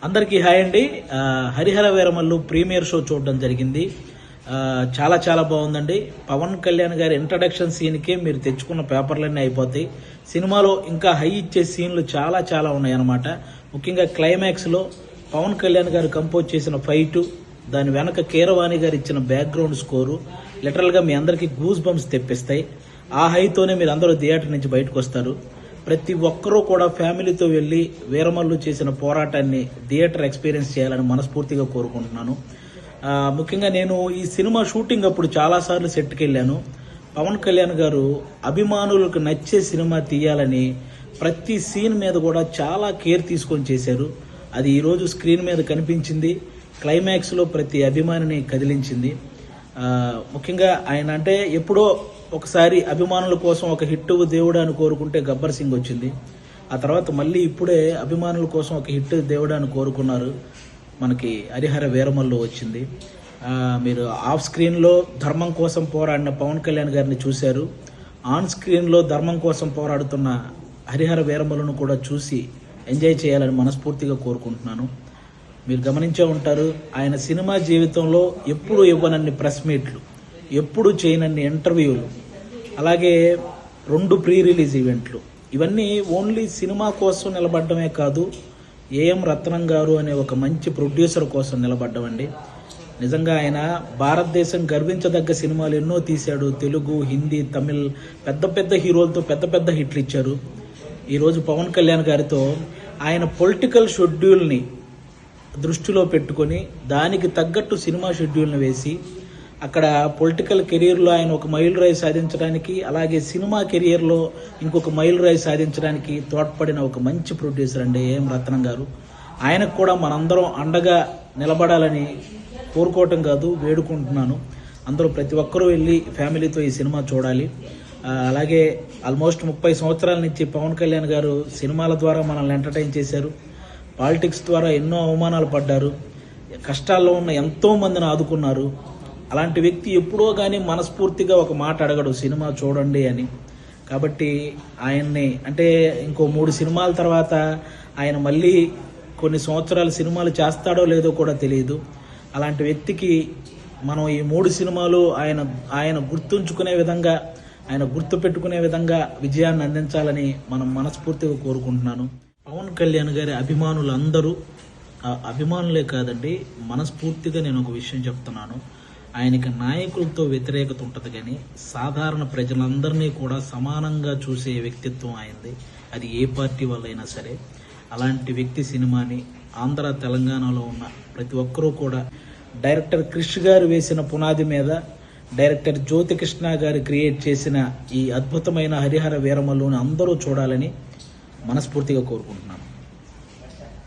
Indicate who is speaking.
Speaker 1: అందరికీ హాయ్ అండి. Harihara Veeramallu premiere show చూడడం జరిగింది. చాలా చాలా బాగుందండి. పవన్ కళ్యాణ్ గారి ఇంట్రడక్షన్ సీన్కే మీరు తెచ్చుకున్న పేపర్లన్నీ అయిపోతాయి. సినిమాలో ఇంకా హై ఇచ్చే సీన్లు చాలా చాలా ఉన్నాయన్నమాట. ముఖ్యంగా క్లైమాక్స్లో పవన్ కళ్యాణ్ గారు కంపోజ్ చేసిన ఫైటు, దాని వెనక కీరవాణి గారు ఇచ్చిన బ్యాక్గ్రౌండ్ స్కోరు లిటరల్గా మీ అందరికీ గూస్ బంప్స్ తెప్పిస్తాయి. ఆ హైతోనే మీరు అందరూ థియేటర్ నుంచి బయటకు వస్తారు. ప్రతి ఒక్కరూ కూడా ఫ్యామిలీతో వెళ్ళి వీరమల్లు చేసిన పోరాటాన్ని థియేటర్ ఎక్స్పీరియన్స్ చేయాలని మనస్ఫూర్తిగా కోరుకుంటున్నాను. ముఖ్యంగా నేను ఈ సినిమా షూటింగ్ అప్పుడు చాలాసార్లు సెట్కి వెళ్ళాను. పవన్ కళ్యాణ్ గారు అభిమానులకు నచ్చే సినిమా తీయాలని ప్రతి సీన్ మీద కూడా చాలా కేర్ తీసుకొని చేశారు. అది ఈరోజు స్క్రీన్ మీద కనిపించింది. క్లైమాక్స్లో ప్రతి అభిమానిని కదిలించింది. ముఖ్యంగా ఆయన అంటే ఎప్పుడో ఒకసారి అభిమానుల కోసం ఒక హిట్ దేవుడు అని కోరుకుంటే గబ్బర్ సింగ్ వచ్చింది. ఆ తర్వాత మళ్ళీ ఇప్పుడే అభిమానుల కోసం ఒక హిట్ దేవుడు అని కోరుకున్నారు. మనకి హరిహర వీరమల్లు వచ్చింది. మీరు ఆఫ్ స్క్రీన్లో ధర్మం కోసం పోరాడిన పవన్ కళ్యాణ్ గారిని చూశారు. ఆన్ స్క్రీన్లో ధర్మం కోసం పోరాడుతున్న హరిహర వీరమల్లును కూడా చూసి ఎంజాయ్ చేయాలని మనస్ఫూర్తిగా కోరుకుంటున్నాను. మీరు గమనించే ఉంటారు, ఆయన సినిమా జీవితంలో ఎప్పుడు ఇవ్వనన్ని ప్రెస్ మీట్లు, ఎప్పుడు చేయనన్ని ఇంటర్వ్యూలు, అలాగే 2 ప్రీ రిలీజ్ ఈవెంట్లు, ఇవన్నీ ఓన్లీ సినిమా కోసం నిలబడ్డమే కాదు, ఏఎం రత్నం గారు అనే ఒక మంచి ప్రొడ్యూసర్ కోసం నిలబడ్డమండి. నిజంగా ఆయన భారతదేశం గర్వించదగ్గ సినిమాలు ఎన్నో తీశాడు. తెలుగు, హిందీ, తమిళ్ పెద్ద పెద్ద హీరోలతో పెద్ద పెద్ద హిట్లు ఇచ్చారు. ఈరోజు పవన్ కళ్యాణ్ గారితో ఆయన పొలిటికల్ షెడ్యూల్ని దృష్టిలో పెట్టుకొని దానికి తగ్గట్టు సినిమా షెడ్యూల్ని వేసి అక్కడ పొలిటికల్ కెరీర్లో ఆయన ఒక మైలురాయి సాధించడానికి, అలాగే సినిమా కెరియర్లో ఇంకొక మైలురాయి సాధించడానికి తోడ్పడిన ఒక మంచి ప్రొడ్యూసర్ అండి ఏఎం రత్నం గారు. ఆయనకు కూడా మనందరం అండగా నిలబడాలని కోరుకోవటం కాదు, వేడుకుంటున్నాను. అందరూ ప్రతి ఒక్కరూ వెళ్ళి ఫ్యామిలీతో ఈ సినిమా చూడాలి. అలాగే ఆల్మోస్ట్ 30 సంవత్సరాల నుంచి పవన్ కళ్యాణ్ గారు సినిమాల ద్వారా మనల్ని ఎంటర్టైన్ చేశారు. పాలిటిక్స్ ద్వారా ఎన్నో అవమానాలు పడ్డారు. కష్టాల్లో ఉన్న ఎంతో మందిని ఆదుకున్నారు. అలాంటి వ్యక్తి ఎప్పుడో కానీ మనస్ఫూర్తిగా ఒక మాట అడగడు, సినిమా చూడండి అని. కాబట్టి ఆయన్ని అంటే ఇంకో 3 సినిమాల తర్వాత ఆయన మళ్ళీ కొన్ని సంవత్సరాలు సినిమాలు చేస్తాడో లేదో కూడా తెలియదు. అలాంటి వ్యక్తికి మనం ఈ 3 సినిమాలు ఆయన గుర్తుంచుకునే విధంగా, ఆయన గుర్తుపెట్టుకునే విధంగా విజయాన్ని అందించాలని మనం మనస్ఫూర్తిగా కోరుకుంటున్నాను. పవన్ కళ్యాణ్ గారి అభిమానులందరూ, అభిమానులే కాదండి, మనస్ఫూర్తిగా నేను ఒక విషయం చెప్తున్నాను. ఆయనకి నాయకులతో వ్యతిరేకత ఉంటుంది, కానీ సాధారణ ప్రజలందరినీ కూడా సమానంగా చూసే వ్యక్తిత్వం ఆయనది. అది ఏ పార్టీ వాళ్ళైనా సరే. అలాంటి వ్యక్తి సినిమాని ఆంధ్ర, తెలంగాణలో ఉన్న ప్రతి ఒక్కరూ కూడా డైరెక్టర్ క్రిష్ గారు వేసిన పునాది మీద డైరెక్టర్ జ్యోతికృష్ణ గారు క్రియేట్ చేసిన ఈ అద్భుతమైన హరిహర వీరమల్లుని అందరూ చూడాలని మనస్ఫూర్తిగా కోరుకుంటున్నాను.